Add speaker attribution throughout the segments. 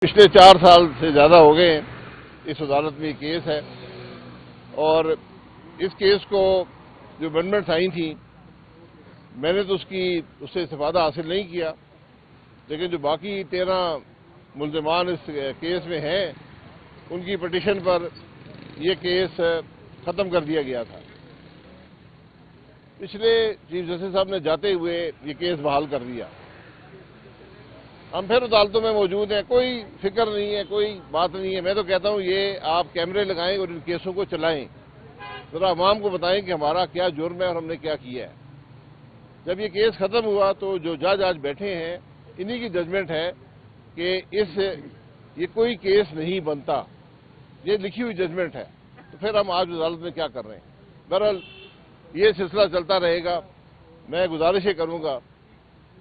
Speaker 1: पिछले 4 साल से ज़्यादा हो गए हैं इस अदालत में केस है और इस केस को जो अमेंडमेंट्स आई थी मैंने तो उससे इस्तेफादा हासिल नहीं किया, लेकिन जो बाकी 13 मुल्ज़िमान इस केस में हैं उनकी पिटीशन पर यह केस ख़त्म कर दिया गया था। पिछले चीफ जस्टिस साहब ने जाते हुए ये केस बहाल कर दिया। हम फिर अदालतों में मौजूद हैं, कोई फिक्र नहीं है, कोई बात नहीं है। मैं तो कहता हूं ये आप कैमरे लगाएं और इन केसों को चलाएं, जरा अवाम को बताएं कि हमारा क्या जुर्म है और हमने क्या किया है। जब ये केस खत्म हुआ तो जो जज आज बैठे हैं इन्हीं की जजमेंट है कि ये कोई केस नहीं बनता, ये लिखी हुई जजमेंट है। तो फिर हम आज अदालत में क्या कर रहे हैं। बहरहाल ये सिलसिला चलता रहेगा। मैं गुजारिश करूंगा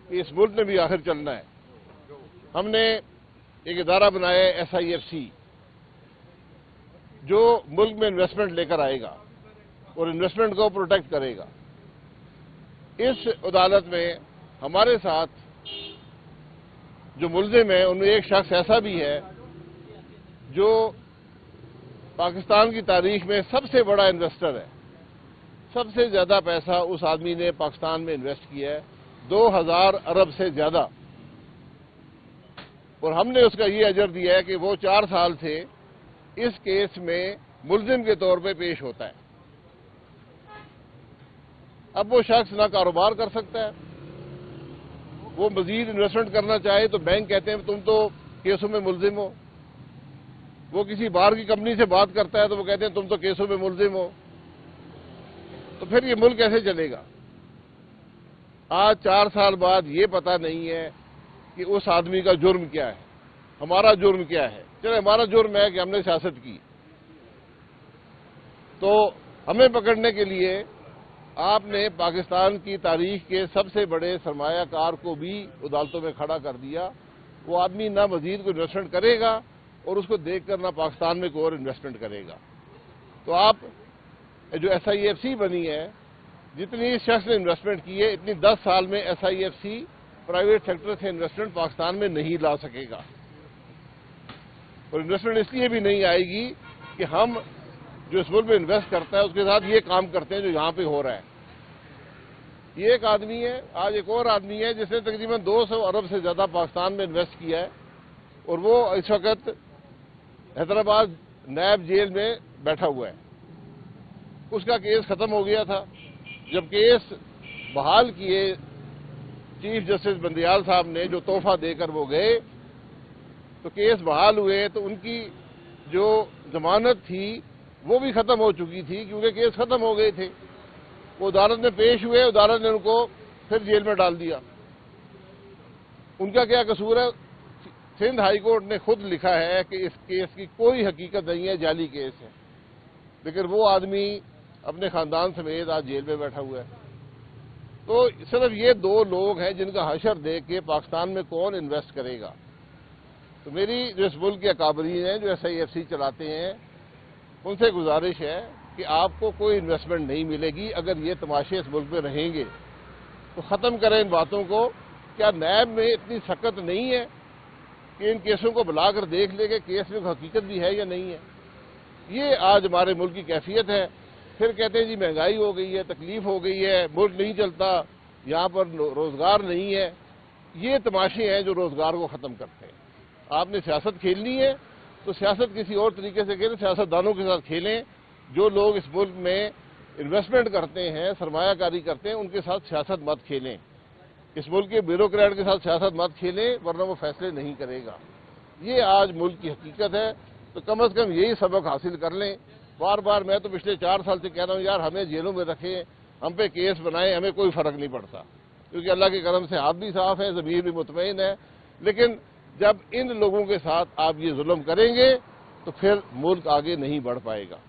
Speaker 1: कि इस मुल्क में भी आखिर चलना है। हमने एक इदारा बनाया है SIFC, जो मुल्क में इन्वेस्टमेंट लेकर आएगा और इन्वेस्टमेंट को प्रोटेक्ट करेगा। इस अदालत में हमारे साथ जो मुल्जिम है उनमें एक शख्स ऐसा भी है जो पाकिस्तान की तारीख में सबसे बड़ा इन्वेस्टर है। सबसे ज्यादा पैसा उस आदमी ने पाकिस्तान में इन्वेस्ट किया है, 2000 अरब से ज्यादा। और हमने उसका ये अजर दिया है कि वो 4 साल से इस केस में मुल्जिम के तौर पे पेश होता है। अब वो शख्स ना कारोबार कर सकता है, वो मजीद इन्वेस्टमेंट करना चाहे तो बैंक कहते हैं तुम तो केसों में मुल्जिम हो। वो किसी बाहर की कंपनी से बात करता है तो वो कहते हैं तुम तो केसों में मुल्जिम हो। तो फिर ये मुल्क कैसे चलेगा। आज 4 साल बाद ये पता नहीं है कि उस आदमी का जुर्म क्या है, हमारा जुर्म क्या है। चले हमारा जुर्म है कि हमने सियासत की, तो हमें पकड़ने के लिए आपने पाकिस्तान की तारीख के सबसे बड़े सरमायाकार को भी अदालतों में खड़ा कर दिया। वो आदमी ना मजीद को इन्वेस्टमेंट करेगा और उसको देखकर ना पाकिस्तान में कोई और इन्वेस्टमेंट करेगा। तो आप जो SIFC बनी है, जितनी इस शख्स ने इन्वेस्टमेंट की है इतनी 10 साल में SIFC प्राइवेट सेक्टर से इन्वेस्टमेंट पाकिस्तान में नहीं ला सकेगा। और इन्वेस्टमेंट इसलिए भी नहीं आएगी कि हम जो इस मुल्क में इन्वेस्ट करता है उसके साथ ये काम करते हैं जो यहां पे हो रहा है। ये एक आदमी है, आज एक और आदमी है जिसने तकरीबन 200 अरब से ज्यादा पाकिस्तान में इन्वेस्ट किया है और वो इस वक्त हैदराबाद नैब जेल में बैठा हुआ है। उसका केस खत्म हो गया था। जब केस बहाल किए चीफ जस्टिस बंदियाल साहब ने, जो तोहफा देकर वो गए, तो केस बहाल हुए तो उनकी जो जमानत थी वो भी खत्म हो चुकी थी क्योंकि केस खत्म हो गए थे। वो अदालत में पेश हुए, अदालत ने उनको फिर जेल में डाल दिया। उनका क्या कसूर है। सिंध हाई कोर्ट ने खुद लिखा है कि इस केस की कोई हकीकत नहीं है, जाली केस है, लेकिन वो आदमी अपने खानदान समेत आज जेल में बैठा हुआ है। तो सिर्फ ये 2 लोग हैं जिनका हशर देख के पाकिस्तान में कौन इन्वेस्ट करेगा। तो मेरी जो इस मुल्क के अकाबरीन हैं जो SIFC चलाते हैं उनसे गुजारिश है कि आपको कोई इन्वेस्टमेंट नहीं मिलेगी अगर ये तमाशे इस मुल्क में रहेंगे। तो ख़त्म करें इन बातों को। क्या नैब में इतनी सख्त नहीं है कि इन केसों को बुलाकर देख ले कि केस में हकीकत भी है या नहीं है। ये आज हमारे मुल्क की कैफियत है। फिर कहते हैं जी महंगाई हो गई है, तकलीफ हो गई है, मुल्क नहीं चलता, यहाँ पर रोजगार नहीं है। ये तमाशे हैं जो रोजगार को खत्म करते हैं। आपने सियासत खेलनी है तो सियासत किसी और तरीके से खेलें, सियासतदानों के साथ खेलें। जो लोग इस मुल्क में इन्वेस्टमेंट करते हैं, सरमायाकारी करते हैं, उनके साथ सियासत मत खेलें। इस मुल्क के ब्यूरोक्रेट के साथ सियासत मत खेलें, वरना वो फैसले नहीं करेगा। ये आज मुल्क की हकीकत है। तो कम अज कम यही सबक हासिल कर लें। बार बार मैं तो पिछले 4 साल से कह रहा हूं यार हमें जेलों में रखें, हम पे केस बनाएं, हमें कोई फर्क नहीं पड़ता, क्योंकि अल्लाह के करम से हाथ भी साफ है, ज़मीर भी मुतमईन है। लेकिन जब इन लोगों के साथ आप ये जुल्म करेंगे तो फिर मुल्क आगे नहीं बढ़ पाएगा।